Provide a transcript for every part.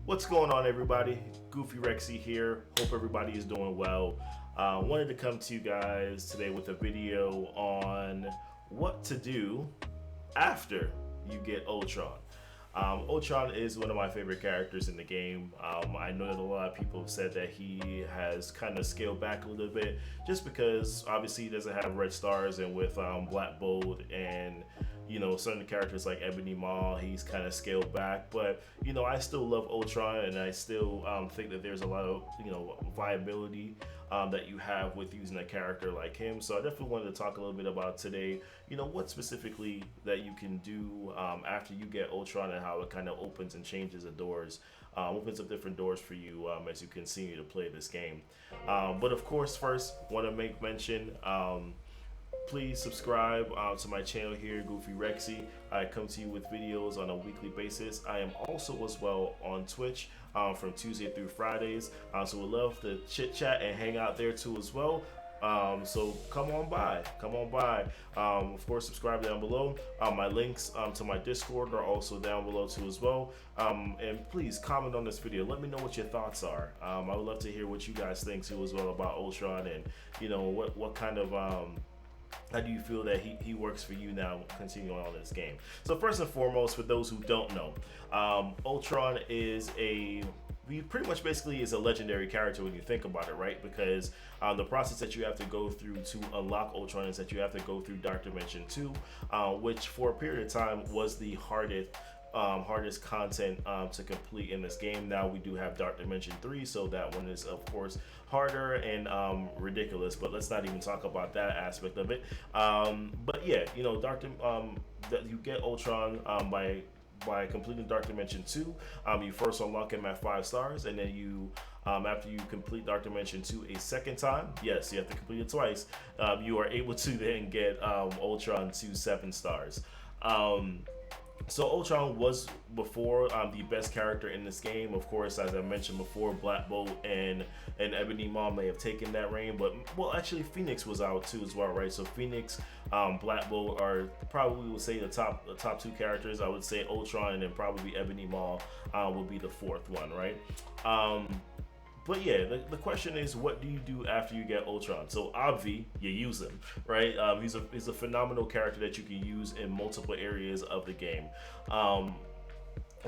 What's going on, everybody? Goofy Rexy here. Hope everybody is doing well. Wanted to come to you guys today with a video on what to do after you get Ultron. Ultron is one of my favorite characters in the game. I know that a lot of people have said that he has kind of scaled back a little bit just because obviously he doesn't have red stars, and with Black Bolt and certain characters like Ebony Maw, he's kind of scaled back. But I still love Ultron, and I still think that there's a lot of viability that you have with using a character like him. So I definitely wanted to talk a little bit about today, what specifically that you can do after you get Ultron, and how it kind of opens and changes the doors, opens up different doors for you as you continue to play this game. But of course, first, want to make mention. Please subscribe to my channel here, Goofy Rexy. I come to you with videos on a weekly basis. I am also as well on Twitch from Tuesday through Fridays. So we'd love to chit chat and hang out there too as well. So come on by. Of course, subscribe down below. My links to my Discord are also down below too as well. And please comment on this video. Let me know what your thoughts are. I would love to hear what you guys think too as well about Ultron, and what kind of how do you feel that he works for you now continuing on this game. So first and foremost, for those who don't know, Ultron is he pretty much basically is a legendary character when you think about it, right? Because the process that you have to go through to unlock Ultron is that you have to go through Dark Dimension 2, which for a period of time was the hardest content to complete in this game. Now we do have Dark Dimension 3, so that one is of course harder and ridiculous, but let's not even talk about that aspect of it. But yeah, that you get Ultron by completing Dark Dimension 2. You first unlock him at 5 stars, and then you after you complete Dark Dimension 2 a second time, yes, you have to complete it twice, you are able to then get Ultron to 7 stars. So Ultron was before the best character in this game. Of course, as I mentioned before, Black Bolt and Ebony Maw may have taken that reign, but well, actually Phoenix was out too as well, right? So Phoenix, Black Bolt are probably, would say the top 2 characters. I would say Ultron, and then probably Ebony Maw will be the 4th one, right? But yeah, the question is, what do you do after you get Ultron? So obvi, you use him, right? He's a phenomenal character that you can use in multiple areas of the game.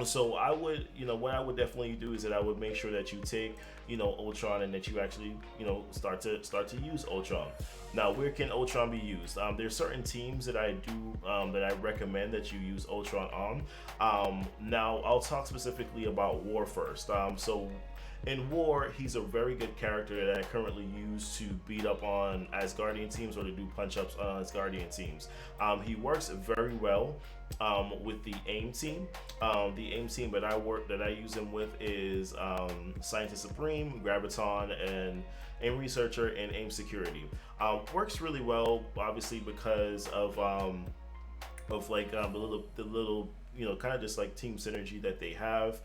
So I would, what I would definitely do is that I would make sure that you take, Ultron, and that you actually, start to use Ultron. Now, where can Ultron be used? There's certain teams that I do, that I recommend that you use Ultron on. Now, I'll talk specifically about War first. So in War, he's a very good character that I currently use to beat up on Asgardian teams, or to do punch-ups on Asgardian teams. He works very well with the AIM team. The AIM team that I use him with is Scientist Supreme, Graviton, and AIM Researcher, and AIM Security. Works really well, obviously, because of like the little kind of just like team synergy that they have.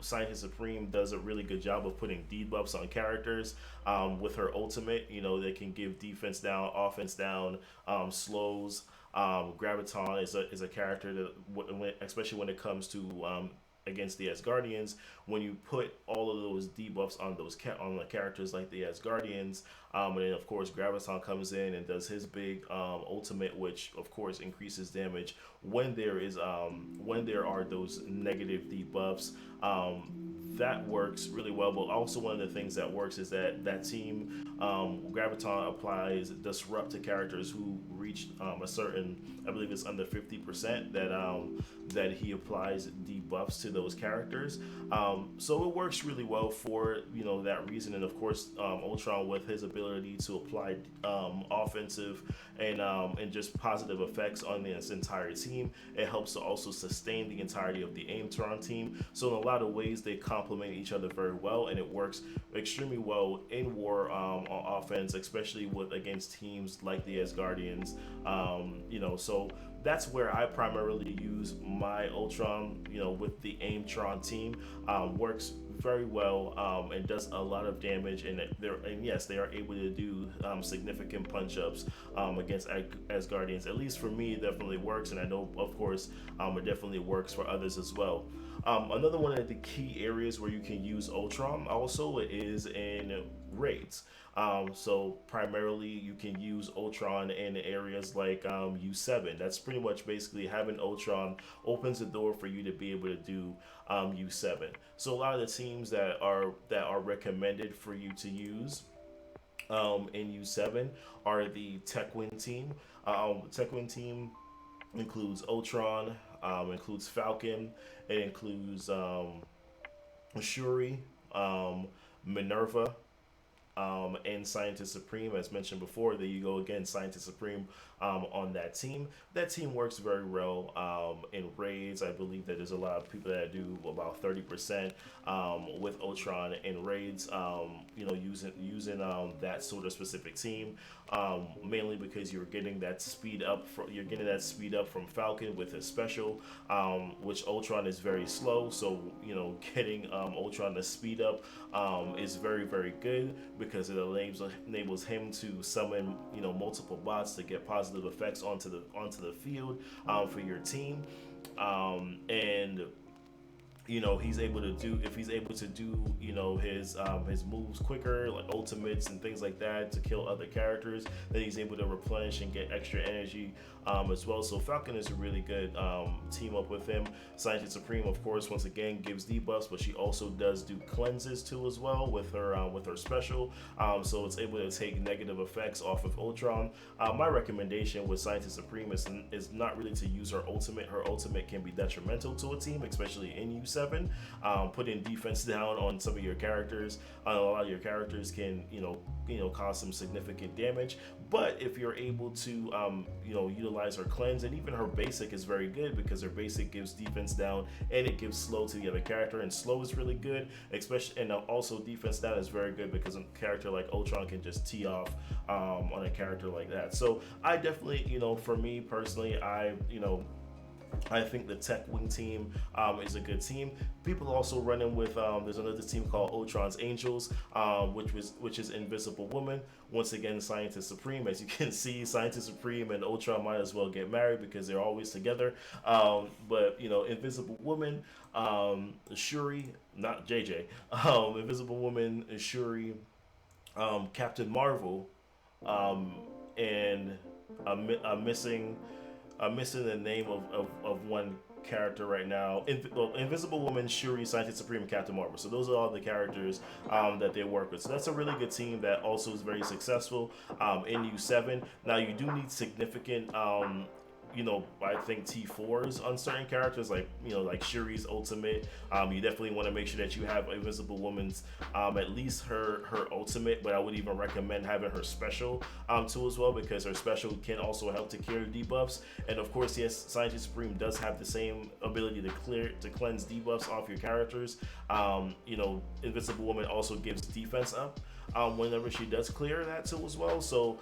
Scientist Supreme does a really good job of putting debuffs on characters with her ultimate. They can give defense down, offense down, slows. Graviton is a character that, especially when it comes to against the Asgardians, when you put all of those debuffs on on the characters like the Asgardians, and then of course Graviton comes in and does his big ultimate, which of course increases damage when there are those negative debuffs. That works really well. But also, one of the things that works is that team, Graviton applies Disrupt to characters who reach a certain, I believe it's under 50%, that he applies debuffs to those characters. So it works really well for that reason. And of course, Ultron, with his ability to apply offensive and just positive effects on this entire team, it helps to also sustain the entirety of the AIM-Tron team. So in a lot of ways, they complement each other very well, and it works extremely well in War on offense, especially against teams like the Asgardians. So that's where I primarily use my Ultron, with the AIM-Tron team. Works very well and does a lot of damage, and yes, they are able to do significant punch-ups against Asgardians. At least for me, it definitely works, and I know, of course, it definitely works for others as well. Another one of the key areas where you can use Ultron also is in raids. So primarily you can use Ultron in areas like U7. That's pretty much basically having Ultron opens the door for you to be able to do U7. So a lot of the teams that are recommended for you to use in U7 are the Tech Win team. Tech Win team includes Ultron, includes Falcon, it includes Shuri, Minerva, and Scientist Supreme. As mentioned before, there you go again, Scientist Supreme on that team. That team works very well in raids. I believe that there's a lot of people that do about 30% with Ultron in raids. Using that sort of specific team, mainly because you're getting that speed up. From Falcon with his special, which Ultron is very slow. So getting Ultron to speed up is very very good because it enables him to summon multiple bots to get positive effects onto the field for your team, and he's able to do if he's able to do his moves quicker, like ultimates and things like that, to kill other characters, then he's able to replenish and get extra energy as well. So Falcon is a really good team up with him. Scientist Supreme, of course, once again gives debuffs, but she also does do cleanses too as well with her special, so it's able to take negative effects off of Ultron. My recommendation with Scientist Supreme is not really to use her ultimate. Her ultimate can be detrimental to a team, especially in U7. Putting defense down on some of your characters, a lot of your characters can cause some significant damage. But if you're able to utilize her cleanse, and even her basic is very good because her basic gives defense down and it gives slow to the other character, and slow is really good, especially, and also defense down is very good because a character like Ultron can just tee off on a character like that. So I definitely, for me personally, I think the Tech Wing team is a good team. People also running with there's another team called Ultron's Angels, which is Invisible Woman. Once again, Scientist Supreme. As you can see, Scientist Supreme and Ultron might as well get married because they're always together. But Invisible Woman, Shuri, not JJ, Invisible Woman, Shuri, Captain Marvel, and I'm missing the name of one character right now. Invisible Woman, Shuri, Scientist Supreme, and Captain Marvel. So those are all the characters that they work with. So that's a really good team that also is very successful in U7. Now you do need significant I think T4s on certain characters, like Shuri's ultimate. You definitely want to make sure that you have Invisible Woman's at least her ultimate, but I would even recommend having her special too as well, because her special can also help to clear debuffs. And of course, yes, Scientist Supreme does have the same ability to cleanse debuffs off your characters. Invisible Woman also gives defense up whenever she does clear that too as well. So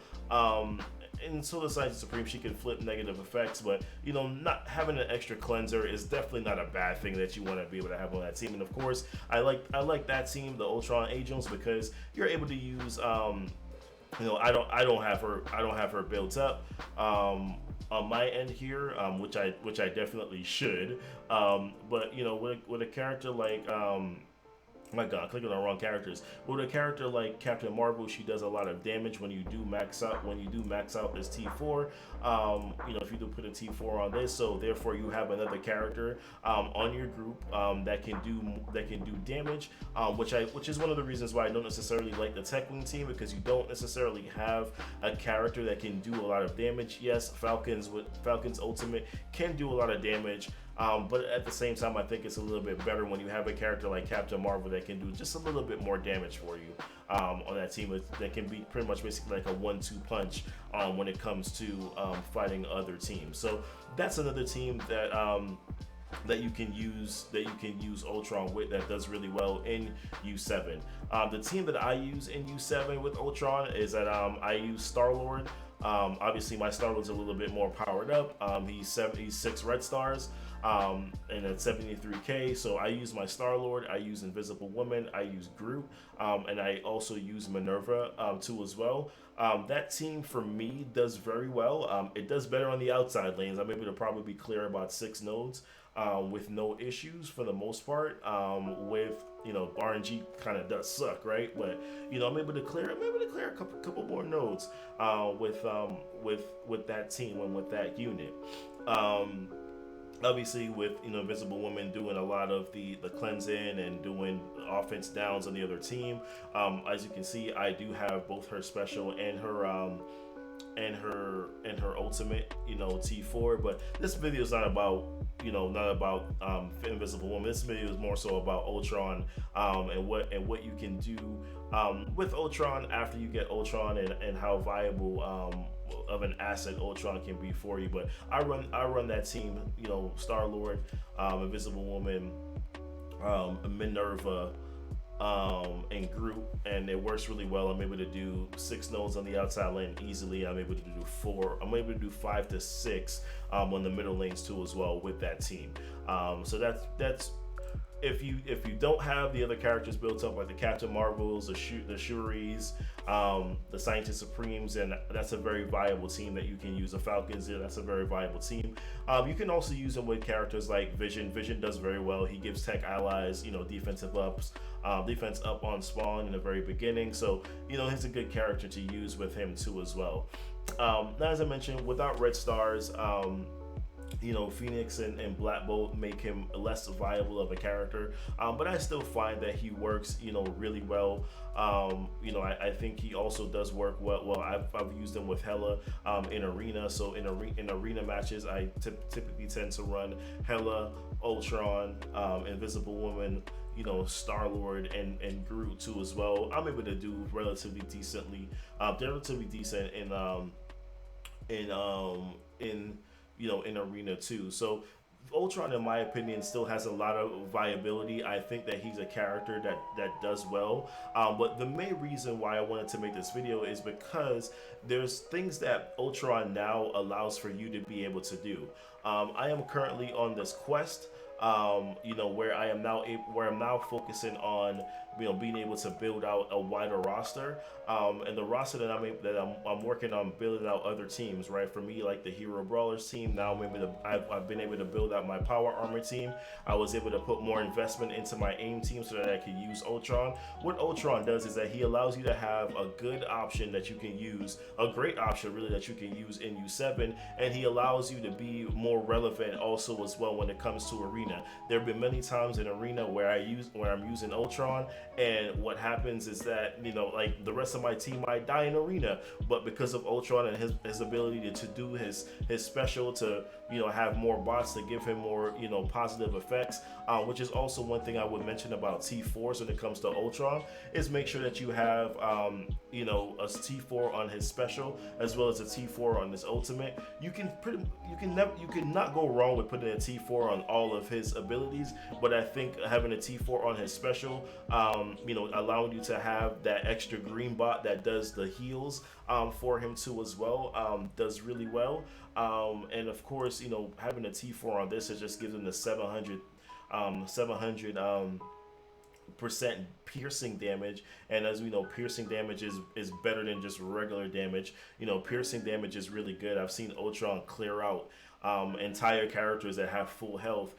and so the Scientist Supreme, she can flip negative effects, but not having an extra cleanser is definitely not a bad thing that you want to be able to have on that team. And of course, I like that team, the Ultron Angels, because you're able to use I don't have her built up on my end here, which I definitely should, but with a character like my god, clicking on the wrong characters. With a character like Captain Marvel, she does a lot of damage when you do max out this T4. If you do put a T4 on this, so therefore you have another character on your group that can do damage, which is one of the reasons why I don't necessarily like the Tech Wing team, because you don't necessarily have a character that can do a lot of damage. Yes, Falcon's ultimate can do a lot of damage. But at the same time, I think it's a little bit better when you have a character like Captain Marvel that can do just a little bit more damage for you on that team. That can be pretty much basically like a 1-2 punch when it comes to fighting other teams. So that's another team that you can use Ultron with, that does really well in U7. The team that I use in U7 with Ultron is that I use Star-Lord. Obviously my Star-Lord's a little bit more powered up. He's 6 red stars. and at 73k. So I use my Star-Lord, I use Invisible Woman, I use Groot, and I also use Minerva too as well. That team for me does very well. It does better on the outside lanes. I'm able to probably clear about 6 nodes with no issues for the most part. With RNG kind of does suck, right? But I'm able to clear a couple more nodes with that team and with that unit. Obviously with Invisible Woman doing a lot of the cleansing and doing offense downs on the other team. As you can see, I do have both her special and her ultimate, T4. But this video is not about Invisible Woman. This video is more so about Ultron, and what you can do with Ultron after you get Ultron, and how viable of an asset Ultron can be for you. But I run that team, Star-Lord, Invisible Woman, Minerva, and Groot, and it works really well. I'm able to do 6 nodes on the outside lane easily. I'm able to do 4. I'm able to do 5 to 6 on the middle lanes too as well with that team. So that's if you don't have the other characters built up, like the Captain Marvels, the Shuris, the Scientist Supremes, and that's a very viable team that you can use. The Falcons, that's a very viable team. You can also use them with characters like Vision. Vision does very well. He gives tech allies, defensive ups, defense up on spawn in the very beginning. So he's a good character to use with him too as well. Now, as I mentioned, without red stars, Phoenix and Black Bolt make him less viable of a character, but I still find that he works, really well. I think he also does work well. I've used him with Hela in arena. So in arena matches, I typically tend to run Hela, Ultron, Invisible Woman, Star-Lord, and Groot too as well. I'm able to do relatively decent in arena too. So Ultron, in my opinion, still has a lot of viability. I think that he's a character that does well. But the main reason why I wanted to make this video is because there's things that Ultron now allows for you to be able to do. I am currently on this quest, where I'm now focusing on being able to build out a wider roster, and the roster that I'm working on building out other teams, right? For me, like the Hero Brawlers team, now I've been able to build out my Power Armor team. I was able to put more investment into my AIM team so that I could use Ultron. What Ultron does is that he allows you to have a good option that you can use, a great option really that you can use in U7, and he allows you to be more relevant also as well when it comes to arena. There have been many times in arena where I'm using Ultron, and what happens is that like the rest of my team might die in arena, but because of Ultron and his ability to do his special, to have more bots to give him more positive effects, which is also one thing I would mention about T4s when it comes to Ultron, is make sure that you have a T4 on his special as well as a T4 on his ultimate. You can not go wrong with putting a T4 on all of his abilities, but I think having a T4 on his special, allowing you to have that extra green bot that does the heals for him too as well, does really well. And of course, having a T4 on this, it just gives him the 700 percent piercing damage, and as we know, piercing damage is better than just regular damage. Piercing damage is really good. I've seen Ultron clear out entire characters that have full health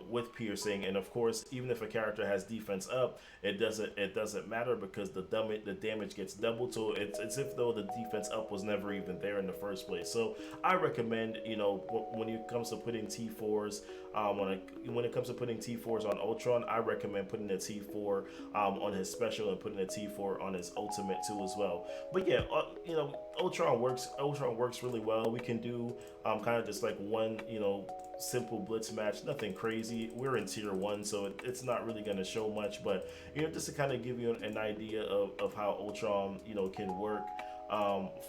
with piercing, and of course, even if a character has defense up, it doesn't matter because the damage gets doubled. So it's if though the defense up was never even there in the first place. So I recommend, when it comes to putting T4s, when it comes to putting T4s on Ultron, I recommend putting a T4 on his special and putting a T4 on his ultimate too as well. But yeah, Ultron works really well. We can do kind of just like one simple blitz match, nothing crazy. We're in tier 1, so it's not really going to show much, but just to kind of give you an idea of how Ultron can work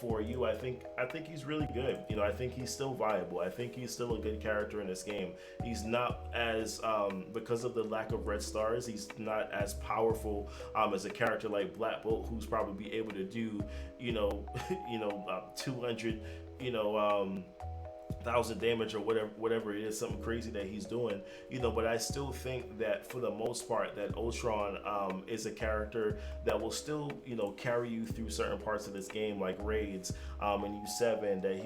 for you. I think he's really good. I think he's still viable. I think he's still a good character in this game. He's not as because of the lack of red stars, he's not as powerful as a character like Black Bolt, who's probably able to do 200 1,000 damage or whatever it is, something crazy that he's doing, but I still think that for the most part that Ultron is a character that will still carry you through certain parts of this game, like raids in U7, that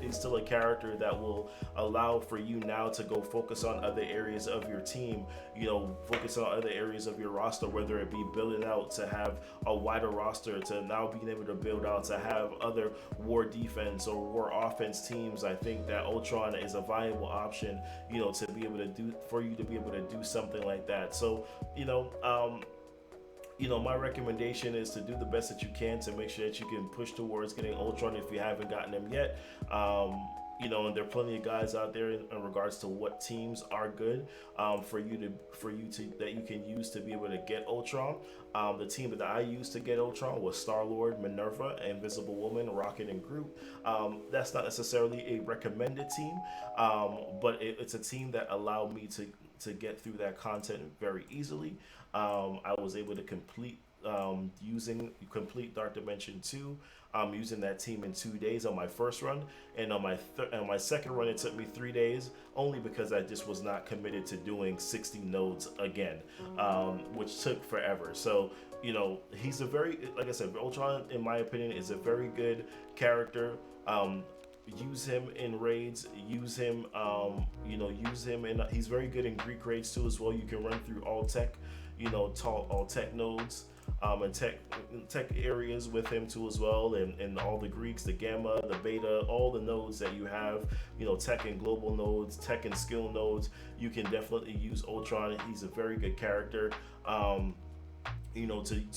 he's still a character that will allow for you now to go focus on other areas of your team, focus on other areas of your roster, whether it be building out to have a wider roster, to now being able to build out to have other war defense or war offense teams. I think that Ultron is a viable option, to be able to do, for you to be able to do something like that. So, my recommendation is to do the best that you can to make sure that you can push towards getting Ultron if you haven't gotten him yet. And there are plenty of guys out there in regards to what teams are good for you to that you can use to be able to get Ultron. The team that I used to get Ultron was Star-Lord, Minerva, Invisible Woman, Rocket, and Groot. That's not necessarily a recommended team, but it's a team that allowed me to get through that content very easily. I was able to complete Dark Dimension 2 using that team in 2 days on my first run, and on my second run it took me 3 days, only because I just was not committed to doing 60 nodes again, which took forever. So he's a very, like I said, Ultron in my opinion is a very good character. Use him in raids, use him in, he's very good in Greek raids too as well. You can run through all tech, all tech nodes and tech areas with him too as well, and all the Greeks, the Gamma, the Beta, all the nodes that you have, tech and global nodes, tech and skill nodes. You can definitely use Ultron. He's a very good character to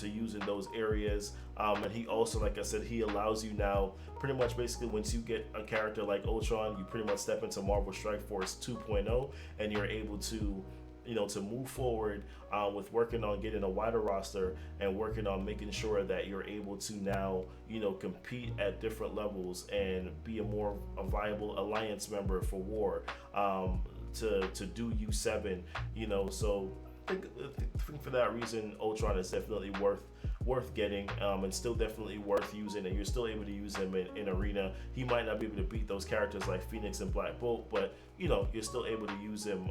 use in those areas, and he also, like I said, he allows you now pretty much basically once you get a character like Ultron, you pretty much step into Marvel Strike Force 2.0, and you're able to to move forward with working on getting a wider roster and working on making sure that you're able to now compete at different levels and be a viable alliance member for war, to do U7, so I think for that reason Ultron is definitely worth getting, and still definitely worth using, and you're still able to use him in arena. He might not be able to beat those characters like Phoenix and Black Bolt, but you're still able to use him.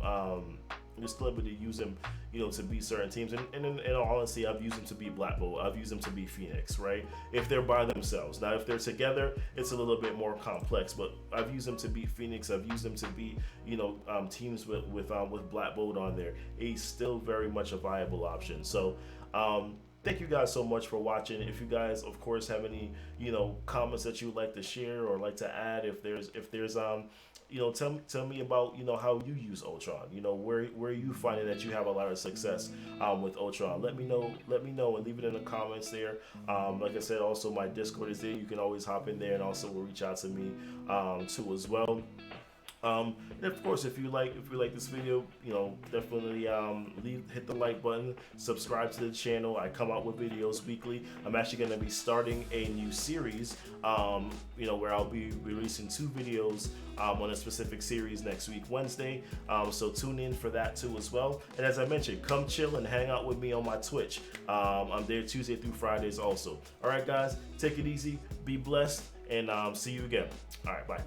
You're still able to use him, to beat certain teams. And in all honesty, I've used him to beat Black Bolt. I've used him to beat Phoenix, right? If they're by themselves. Now, if they're together, it's a little bit more complex. But I've used him to beat Phoenix. I've used him to beat, teams with Black Bolt on there. He's still very much a viable option. So, thank you guys so much for watching. If you guys, of course, have any, comments that you would like to share or like to add, if there's tell me about, how you use Ultron, where you finding that you have a lot of success with Ultron. Let me know and leave it in the comments there. Like I said, also my Discord is there. You can always hop in there and also reach out to me too as well. And of course, if you like this video, definitely hit the like button, subscribe to the channel. I come out with videos weekly. I'm actually going to be starting a new series, where I'll be releasing 2 videos on a specific series next week, Wednesday. So tune in for that too as well. And as I mentioned, come chill and hang out with me on my Twitch. I'm there Tuesday through Fridays also. All right, guys, take it easy, be blessed, and see you again. All right, bye.